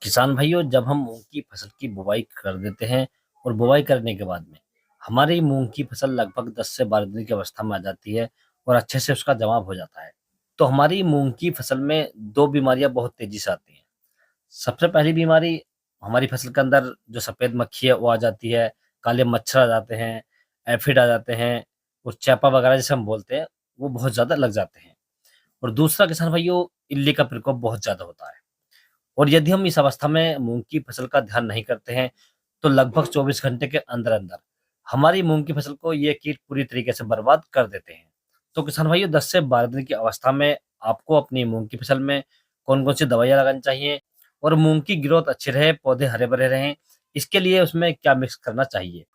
किसान भाइयों, जब हम मूंग की फसल की बुवाई कर देते हैं और बुवाई करने के बाद में हमारी मूंग की फसल लगभग 10 से 12 दिन की अवस्था में आ जाती है और अच्छे से उसका जवाब हो जाता है। तो हमारी मूंग की फसल में दो बीमारियां बहुत तेजी से आती हैं। सबसे पहली बीमारी, हमारी फसल के अंदर जो सफेद मक्खी है वो आ जाती है, काले मच्छर आ जाते हैं, एफिड आ जाते हैं और चैपा वगैरह जैसे हम बोलते हैं, वो बहुत ज्यादा लग जाते हैं। और दूसरा किसान भाइयों, इल्ली का प्रकोप बहुत ज्यादा होता है। और यदि हम इस अवस्था में मूंग की फसल का ध्यान नहीं करते हैं तो लगभग 24 घंटे के अंदर अंदर हमारी मूंग की फसल को ये कीट पूरी तरीके से बर्बाद कर देते हैं। तो किसान भाइयों, 10 से 12 दिन की अवस्था में आपको अपनी मूंग की फसल में कौन कौन सी दवाइयां लगानी चाहिए और मूंग की ग्रोथ अच्छी रहे, पौधे हरे भरे रहें, इसके लिए उसमें क्या मिक्स करना चाहिए,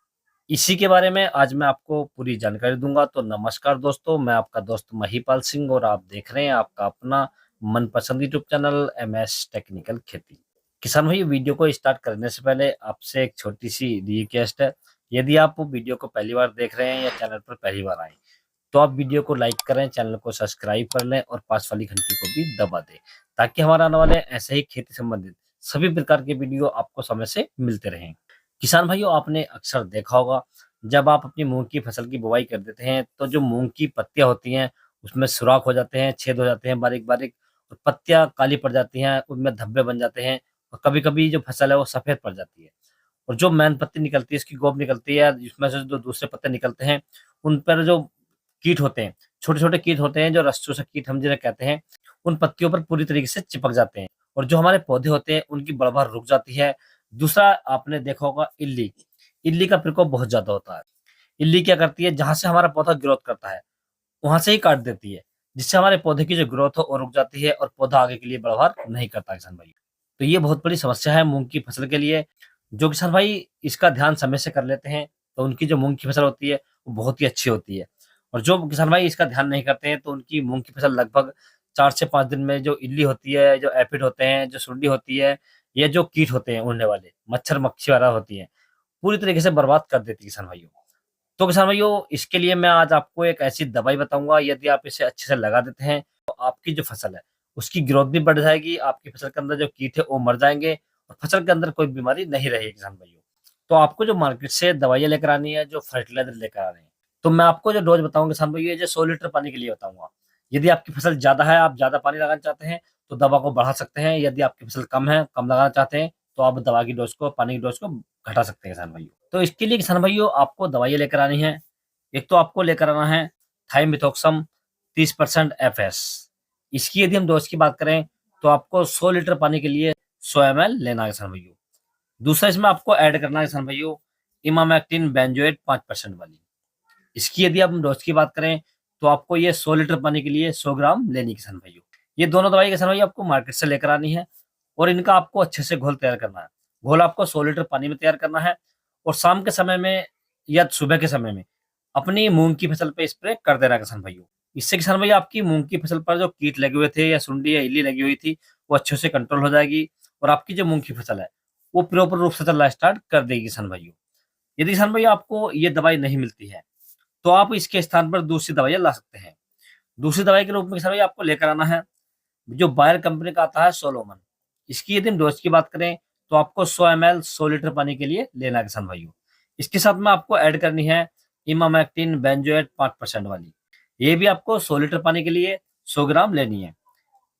इसी के बारे में आज मैं आपको पूरी जानकारी दूंगा। तो नमस्कार दोस्तों, मैं आपका दोस्त महीपाल सिंह और आप देख रहे हैं आपका अपना मनपसंद यूट्यूब चैनल MS टेक्निकल खेती। किसान भाई, वीडियो को स्टार्ट करने से पहले आपसे एक छोटी सी रिक्वेस्ट है। यदि आप वीडियो को पहली बार देख रहे हैं या चैनल पर पहली बार आए तो आप वीडियो को लाइक करें, चैनल को सब्सक्राइब कर लें और पास वाली घंटी को भी दबा दें, ताकि हमारा आने वाले ऐसे ही खेती संबंधित सभी प्रकार के वीडियो आपको समय से मिलते रहें। किसान भाइयों, आपने अक्सर देखा होगा, जब आप अपनी मूंग की फसल की बुवाई कर देते हैं तो जो मूंग की पत्तियां होती हैं उसमें सुराख हो जाते हैं, छेद हो जाते हैं बारीक बारीक, और पत्तियां काली पड़ जाती हैं, उनमें धब्बे बन जाते हैं और कभी कभी जो फसल है वो सफेद पड़ जाती है। और जो मैन पत्ती निकलती है, इसकी गोब निकलती है, जिसमें से जो दूसरे पत्ते निकलते हैं उन पर जो कीट होते हैं, छोटे छोटे कीट होते हैं, जो रस चूसक कीट हम जिन्हें कहते हैं, उन पत्तियों पर पूरी तरीके से चिपक जाते हैं और जो हमारे पौधे होते हैं उनकी बढ़वार रुक जाती है। दूसरा, आपने देखा होगा इल्ली, इल्ली का प्रकोप बहुत ज्यादा होता है। इल्ली क्या करती है, जहां से हमारा पौधा ग्रोथ करता है वहां से ही काट देती है, जिससे हमारे पौधे की जो ग्रोथ हो वो रुक जाती है और पौधा आगे के लिए बढ़वार नहीं करता किसान भाई। तो ये बहुत बड़ी समस्या है मूंग की फसल के लिए। जो किसान भाई इसका ध्यान समय से कर लेते हैं तो उनकी जो मूंग की फसल होती है वो बहुत ही अच्छी होती है। और जो किसान भाई इसका ध्यान नहीं करते हैं तो उनकी मूंग की फसल लगभग 4 से 5 दिन में जो इल्ली होती है, जो एफिड होते हैं, जो सुंडी होती है, ये जो कीट होते हैं उड़ने वाले, मच्छर मक्खी वगैरह होती है, पूरी तरीके से बर्बाद कर देती है किसान भाइयों। तो किसान भाइयों, इसके लिए मैं आज आपको एक ऐसी दवाई बताऊंगा, यदि आप इसे अच्छे से लगा देते हैं तो आपकी जो फसल है उसकी ग्रोथ भी बढ़ जाएगी, आपकी फसल के अंदर जो कीट है वो मर जाएंगे और फसल के अंदर कोई बीमारी नहीं रहेगी किसान भाइयों। तो आपको जो मार्केट से दवाइयाँ लेकर आनी है, जो फर्टिलाइजर लेकर आ रहे हैं, तो मैं आपको जो डोज बताऊंगा किसान भाइयों, ये जो 100 लीटर पानी के लिए बताऊंगा। यदि आपकी फसल ज्यादा है, आप ज्यादा पानी लगाना चाहते हैं तो दवा को बढ़ा सकते हैं। यदि आपकी फसल कम है, कम लगाना चाहते हैं तो आप दवा की डोज को, पानी की डोज को घटा सकते हैं किसान भाइयों। तो इसके लिए किसान भाइयों आपको दवाइयाँ लेकर आनी है। एक तो आपको लेकर आना है थाइमिथॉक्सम 30% FS। इसकी यदि हम डोज की बात करें तो आपको 100 लीटर पानी के लिए 100 ml लेना है किसान भाइयों। दूसरा, इसमें आपको ऐड करना है किसान भाइयों इमामेक्टिन बेंजोएट 5% वाली। इसकी यदि हम डोज की बात करें तो आपको ये 100 लीटर पानी के लिए 100 ग्राम लेनी है किसान भाइयों। ये दोनों दवाई किसान भाई आपको मार्केट से लेकर आनी है और इनका आपको अच्छे से घोल तैयार करना है। घोल आपको 100 लीटर पानी में तैयार करना है और शाम के समय में या सुबह के समय में अपनी मूंग की फसल पे स्प्रे कर देना किसान भाइयों। इससे किसान भाई आपकी मूंग की फसल पर जो कीट लगे हुए थे या सुंडी या इल्ली लगी हुई थी वो अच्छे से कंट्रोल हो जाएगी और आपकी जो मूंग की फसल है वो प्रॉपर रूप से चलना स्टार्ट कर देगी किसान भाइयों। यदि किसान भाई आपको ये दवाई नहीं मिलती है तो आप इसके स्थान पर दूसरी दवाइयाँ ला सकते हैं। दूसरी दवाई के रूप में किसान भाई आपको लेकर आना है जो बायर कंपनी का आता है सोलोमन। इसकी यदि हम डोज की बात करें तो आपको 100 ml 100 लीटर पानी के लिए लेना है किसान भाइयों। इसके साथ में आपको ऐड करनी है इमामेक्टिन बेंजोएट 5% वाली। ये भी आपको 100 लीटर पानी के लिए 100 ग्राम लेनी है।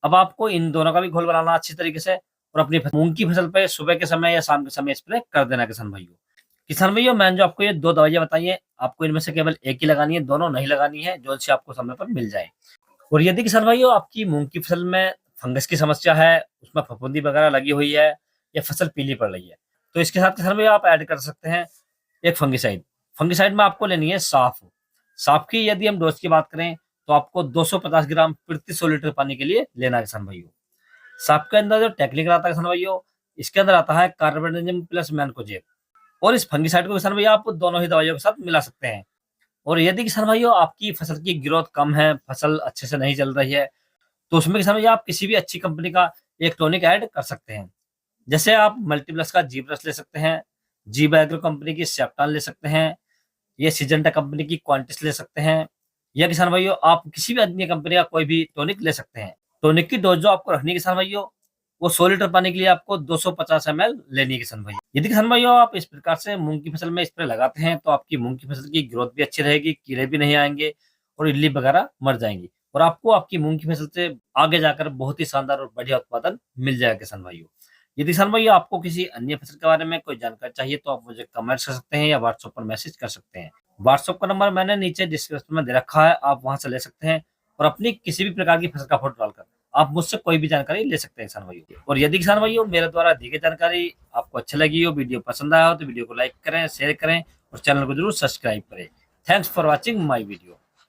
अब आपको इन दोनों का भी घोल बनाना अच्छी तरीके से और अपनी मूंग की फसल पे सुबह के समय या शाम के समय स्प्रे कर देना है किसान भाइयों। किसान भैया, मैंने जो आपको ये दो दवाइयाँ बताई हैं आपको इनमें से केवल एक ही लगानी है, दोनों नहीं लगानी है, जो से आपको समय पर मिल जाए। और यदि किसान भाइयों आपकी मूंग की फसल में फंगस की समस्या है, उसमें फफूंदी वगैरह लगी हुई है या फसल पीली पड़ रही है, तो इसके साथ किसान भैया आप ऐड कर सकते हैं एक फंगिसाइड। फंगिसाइड में आपको लेनी है साफ। साफ की यदि हम डोज की बात करें तो आपको 250 ग्राम प्रति 100 लीटर पानी के लिए लेना है किसान भाइयों। साफ के अंदर जो टेक्निकल आता है किसान भाइयों, इसके अंदर आता है कार्बेंडाजिम प्लस मैनकोजेब। और इस फंगिसाइड को किसान भैया आप दोनों ही दवाइयों के साथ मिला सकते हैं। और यदि किसान भाइयों आपकी फसल की ग्रोथ कम है, फसल अच्छे से नहीं चल रही है, तो उसमें किसान भैया आप किसी भी अच्छी कंपनी का एक टॉनिक ऐड कर सकते हैं। जैसे आप मल्टीप्लस का जी प्लस ले सकते हैं, जी बायोग्रो कंपनी की सेप्टान ले सकते हैं, ये सिजेंटा कंपनी की क्वांटिस ले सकते हैं, या किसान भाइयों आप किसी भी अन्य कंपनी का कोई भी टॉनिक ले सकते हैं। टॉनिक की डोज जो आपको रखनी है किसान भाइयों वो 100 लीटर पानी के लिए आपको 250 ml लेनी है किसान भाई। यदि किसान भाइयों आप इस प्रकार से मूंग की फसल में स्प्रे लगाते हैं तो आपकी मूंग की फसल की ग्रोथ भी अच्छी रहेगी, कीड़े भी नहीं आएंगे और इल्ली वगैरह मर जाएंगी और आपको आपकी मूंग की फसल से आगे जाकर बहुत ही शानदार और बढ़िया उत्पादन मिल जाएगा किसान भाइयों। यदि किसान भाइयों आपको किसी अन्य फसल के बारे में कोई जानकारी चाहिए तो आप मुझे कमेंट कर सकते हैं या व्हाट्सएप पर मैसेज कर सकते हैं। व्हाट्सएप का नंबर मैंने नीचे डिस्क्रिप्शन में दे रखा है, आप वहां से ले सकते हैं और अपनी किसी भी प्रकार की फसल का फोटो डालकर आप मुझसे कोई भी जानकारी ले सकते हैं किसान भाइयों। और यदि किसान भाइयों मेरे द्वारा दी गई जानकारी आपको अच्छी लगी हो, वीडियो पसंद आया हो तो वीडियो को लाइक करें, शेयर करें और चैनल को जरूर सब्सक्राइब करें। Thanks for watching my video.